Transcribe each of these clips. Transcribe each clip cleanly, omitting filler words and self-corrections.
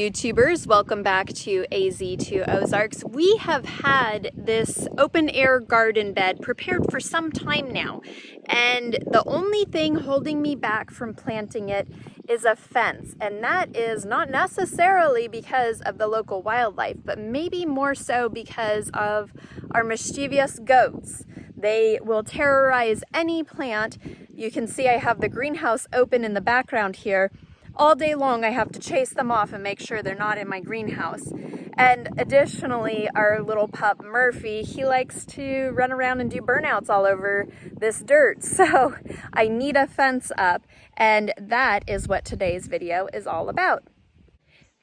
YouTubers, welcome back to AZ2 Ozarks. We have had this open air garden bed prepared for some time now, and the only thing holding me back from planting it is a fence, and that is not necessarily because of the local wildlife, but maybe more so because of our mischievous goats. They will terrorize any plant. You can see I have the greenhouse open in the background here. All day long I have to chase them off and make sure they're not in my greenhouse. And additionally, our little pup Murphy, he likes to run around and do burnouts all over this dirt. So I need a fence up, and that is what today's video is all about.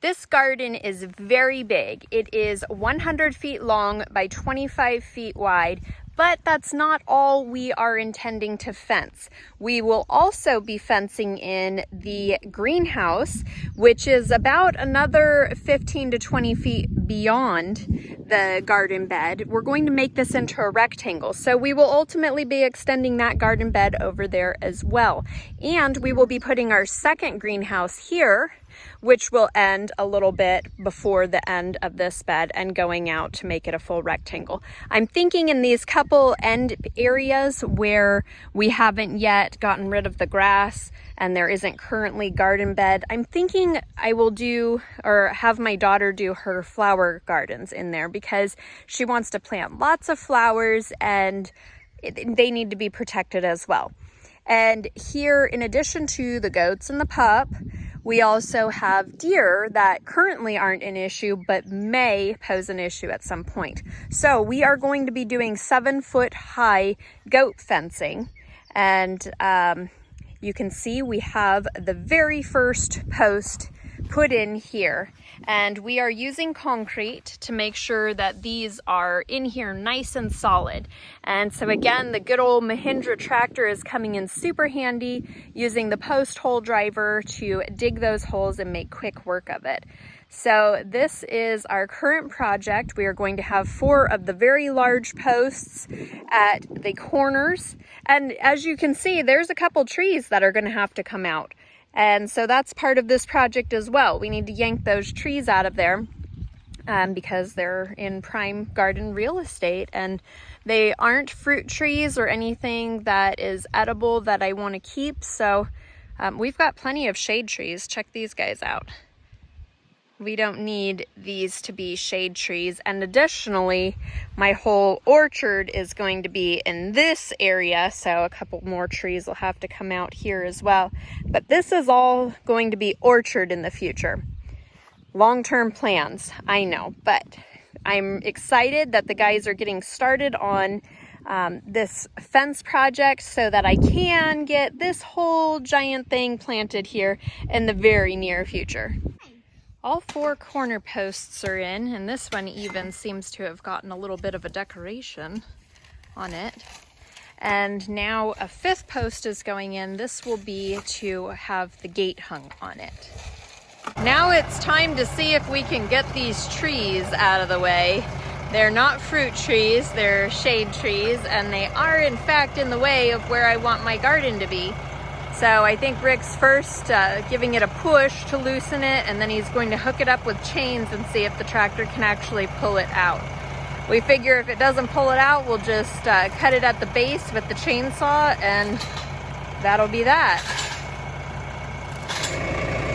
This garden is very big. It is 100 feet long by 25 feet wide. But that's not all we are intending to fence. We will also be fencing in the greenhouse, which is about another 15 to 20 feet beyond the garden bed. We're going to make this into a rectangle. So we will ultimately be extending that garden bed over there as well. And we will be putting our second greenhouse here, which will end a little bit before the end of this bed and going out to make it a full rectangle. I'm thinking in these couple end areas where we haven't yet gotten rid of the grass and there isn't currently garden bed, I'm thinking I will do or have my daughter do her flower gardens in there because she wants to plant lots of flowers and they need to be protected as well. And here, in addition to the goats and the pup, we also have deer that currently aren't an issue, but may pose an issue at some point. So we are going to be doing 7-foot high goat fencing. And you can see we have the very first post put in here. And we are using concrete to make sure that these are in here nice and solid. And so again, the good old Mahindra tractor is coming in super handy, using the post hole driver to dig those holes and make quick work of it. So this is our current project. We are going to have 4 of the very large posts at the corners. And as you can see, there's a couple trees that are going to have to come out. And so that's part of this project as well. We need to yank those trees out of there because they're in prime garden real estate, and they aren't fruit trees or anything that is edible that I want to keep. So we've got plenty of shade trees. Check these guys out. We don't need these to be shade trees. And additionally, my whole orchard is going to be in this area. So a couple more trees will have to come out here as well. But this is all going to be orchard in the future. Long-term plans, I know. But I'm excited that the guys are getting started on this fence project so that I can get this whole giant thing planted here in the very near future. All 4 corner posts are in, and this one even seems to have gotten a little bit of a decoration on it. And now a 5th post is going in. This will be to have the gate hung on it. Now it's time to see if we can get these trees out of the way. They're not fruit trees, they're shade trees, and they are in fact in the way of where I want my garden to be. So I think Rick's first giving it a push to loosen it, and then he's going to hook it up with chains and see if the tractor can actually pull it out. We figure if it doesn't pull it out, we'll just cut it at the base with the chainsaw, and that'll be that.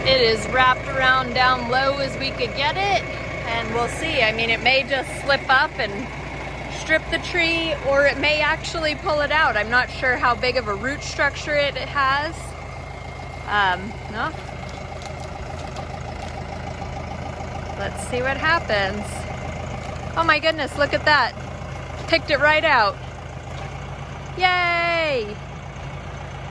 It is wrapped around down low as we could get it, and we'll see. I mean, it may just slip up and strip the tree, or it may actually pull it out. I'm not sure how big of a root structure it has. No. Let's see what happens. Oh my goodness, look at that. Picked it right out. Yay!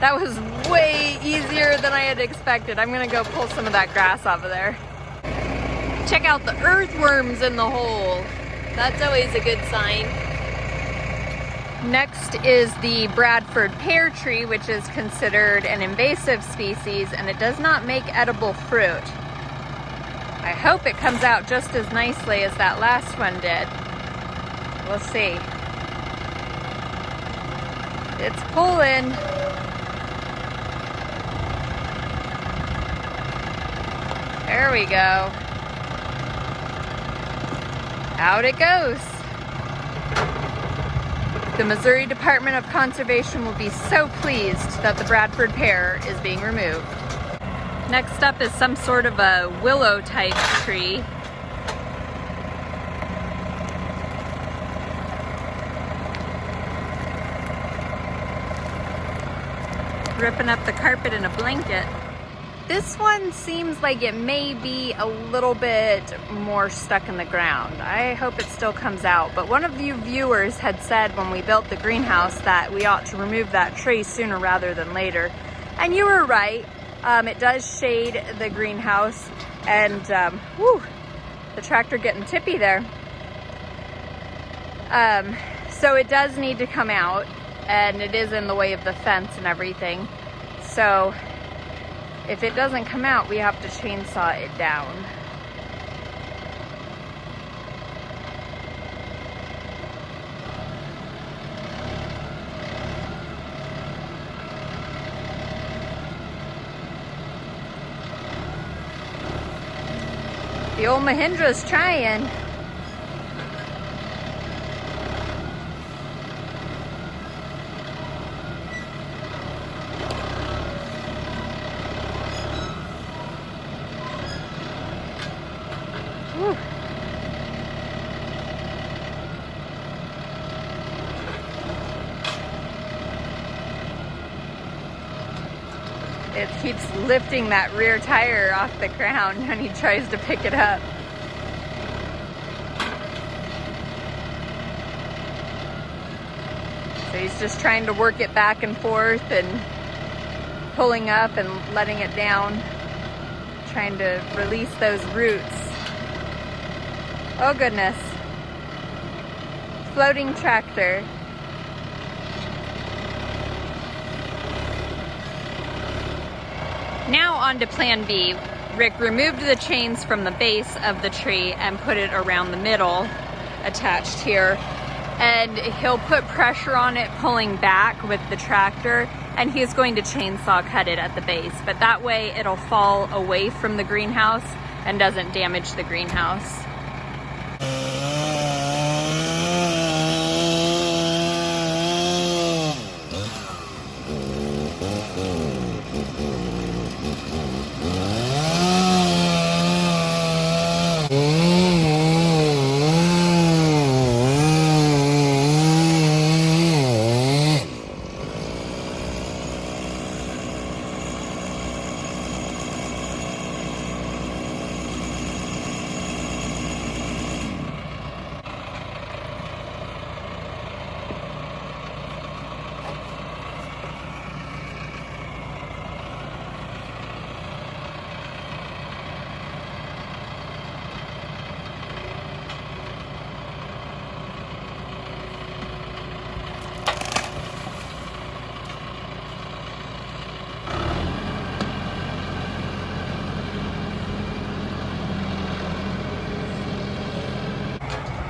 That was way easier than I had expected. I'm gonna go pull some of that grass off of there. Check out the earthworms in the hole. That's always a good sign. Next is the Bradford pear tree, which is considered an invasive species, and it does not make edible fruit. I hope it comes out just as nicely as that last one did. We'll see. It's pulling. There we go. Out it goes. The Missouri Department of Conservation will be so pleased that the Bradford pear is being removed. Next up is some sort of a willow type tree. Ripping up the carpet in a blanket. This one seems like it may be a little bit more stuck in the ground. I hope it still comes out, but one of you viewers had said when we built the greenhouse that we ought to remove that tree sooner rather than later. And you were right. It does shade the greenhouse, and whew, the tractor getting tippy there. So it does need to come out, and it is in the way of the fence and everything. So if it doesn't come out, we have to chainsaw it down. The old Mahindra's trying. Whew. It keeps lifting that rear tire off the ground when he tries to pick it up. So he's just trying to work it back and forth and pulling up and letting it down, trying to release those roots. Oh goodness. Floating tractor. Now on to plan B. Rick removed the chains from the base of the tree and put it around the middle, attached here. And he'll put pressure on it pulling back with the tractor, and he's going to chainsaw cut it at the base. But that way it'll fall away from the greenhouse and doesn't damage the greenhouse.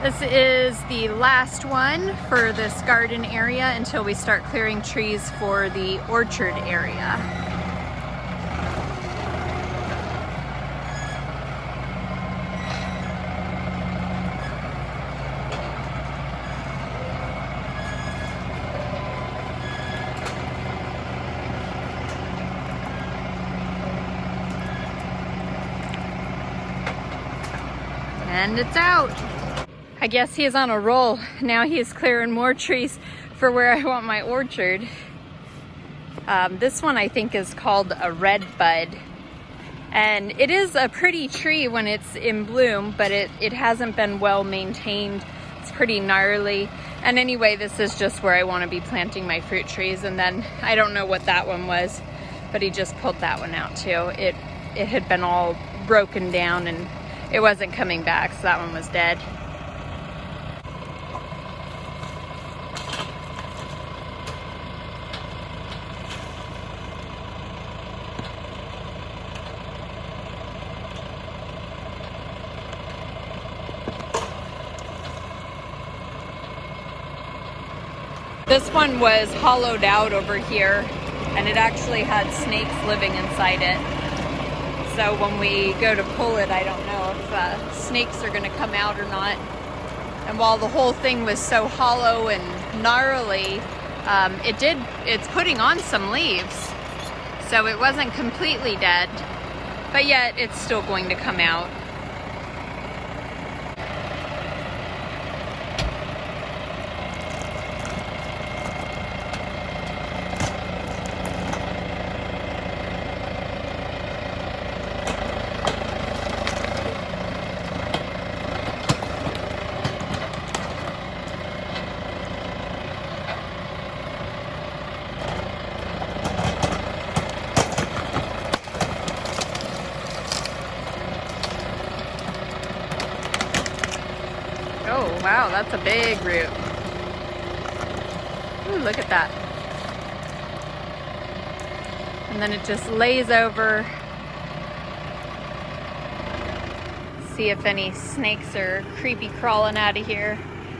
This is the last one for this garden area until we start clearing trees for the orchard area. And it's out. I guess he's on a roll. Now he's clearing more trees for where I want my orchard. This one I think is called a red bud. And it is a pretty tree when it's in bloom, but it hasn't been well maintained. It's pretty gnarly. And anyway, this is just where I want to be planting my fruit trees. And then I don't know what that one was, but he just pulled that one out too. It had been all broken down and it wasn't coming back, so that one was dead. This one was hollowed out over here, and it actually had snakes living inside it. So when we go to pull it, I don't know if snakes are going to come out or not. And while the whole thing was so hollow and gnarly, it's putting on some leaves. So it wasn't completely dead, but yet it's still going to come out. Oh, wow, that's a big root. Ooh, look at that. And then it just lays over. See if any snakes are creepy crawling out of here.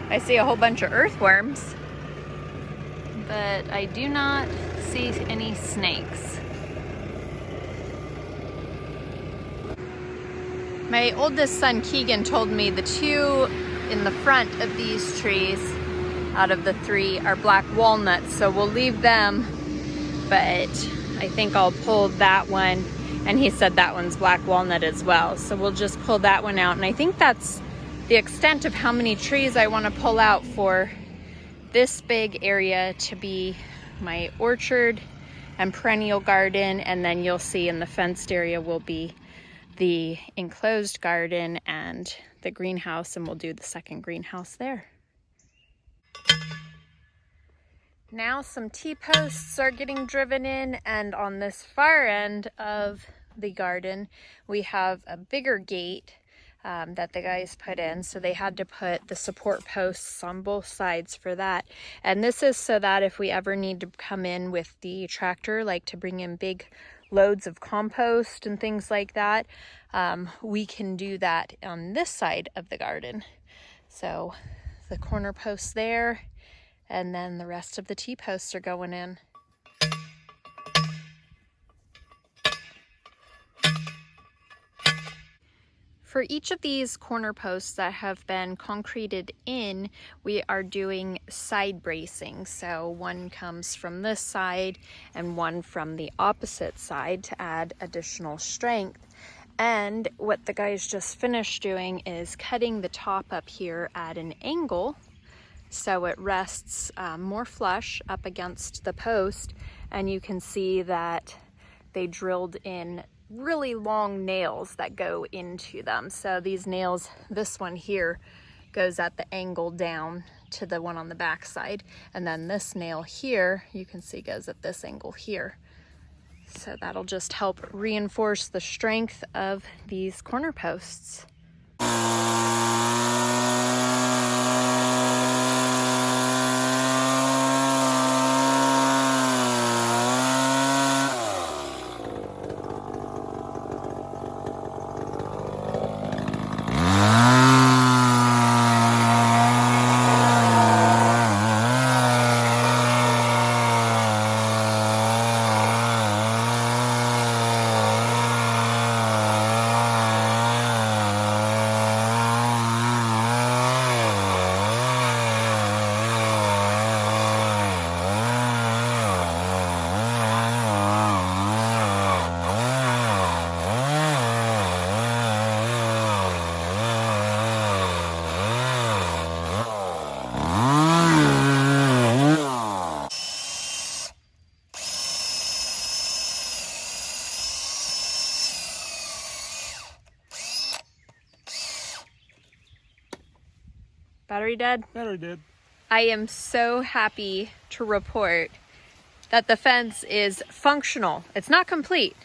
I see a whole bunch of earthworms, but I do not see any snakes. My oldest son Keegan told me the two in the front of these trees out of the three are black walnuts, so we'll leave them, but I think I'll pull that one, and he said that one's black walnut as well, so we'll just pull that one out. And I think that's the extent of how many trees I want to pull out for this big area to be my orchard and perennial garden, and then you'll see in the fenced area will be the enclosed garden and the greenhouse, and we'll do the second greenhouse there. Now some T-posts are getting driven in, and on this far end of the garden we have a bigger gate that the guys put in, so they had to put the support posts on both sides for that. And this is so that if we ever need to come in with the tractor, like to bring in big loads of compost and things like that, we can do that on this side of the garden. So the corner posts there, and then the rest of the T-posts are going in. For each of these corner posts that have been concreted in, we are doing side bracing. So one comes from this side and one from the opposite side to add additional strength. And what the guys just finished doing is cutting the top up here at an angle so it rests more flush up against the post, and you can see that they drilled in really long nails that go into them. So these nails, this one here goes at the angle down to the one on the back side, and then this nail here you can see goes at this angle here. So that'll just help reinforce the strength of these corner posts. Battery dead? Battery dead. I am so happy to report that the fence is functional. It's not complete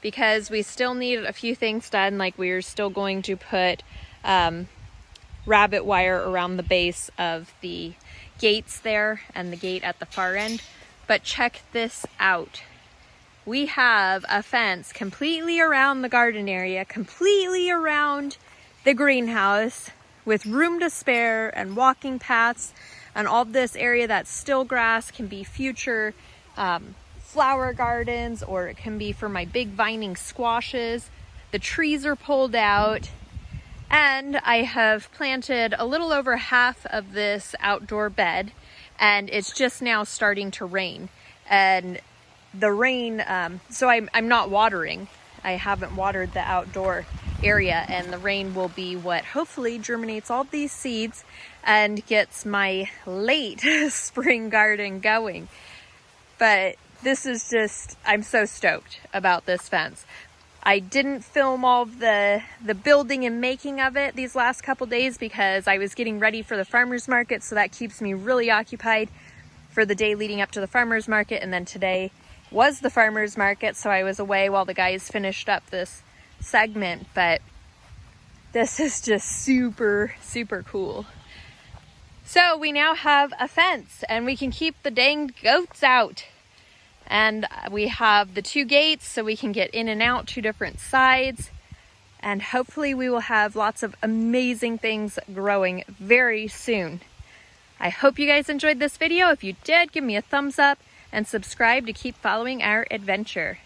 because we still need a few things done, like we're still going to put rabbit wire around the base of the gates there and the gate at the far end. But check this out. We have a fence completely around the garden area, completely around the greenhouse, with room to spare and walking paths, and all this area that's still grass can be future flower gardens, or it can be for my big vining squashes. The trees are pulled out, And I have planted a little over half of this outdoor bed, and it's just now starting to rain. And the rain, so I'm not watering. I haven't watered the outdoor area, and the rain will be what hopefully germinates all these seeds and gets my late spring garden going. But this is just, I'm so stoked about this fence. I didn't film all of the building and making of it these last couple days because I was getting ready for the farmer's market, so that keeps me really occupied for the day leading up to the farmer's market. And then today was the farmer's market, so I was away while the guys finished up this segment. But this is just super, super cool. So we now have a fence and we can keep the dang goats out. And we have the 2 gates so we can get in and out 2 different sides. And hopefully we will have lots of amazing things growing very soon. I hope you guys enjoyed this video. If you did, give me a thumbs up and subscribe to keep following our adventure.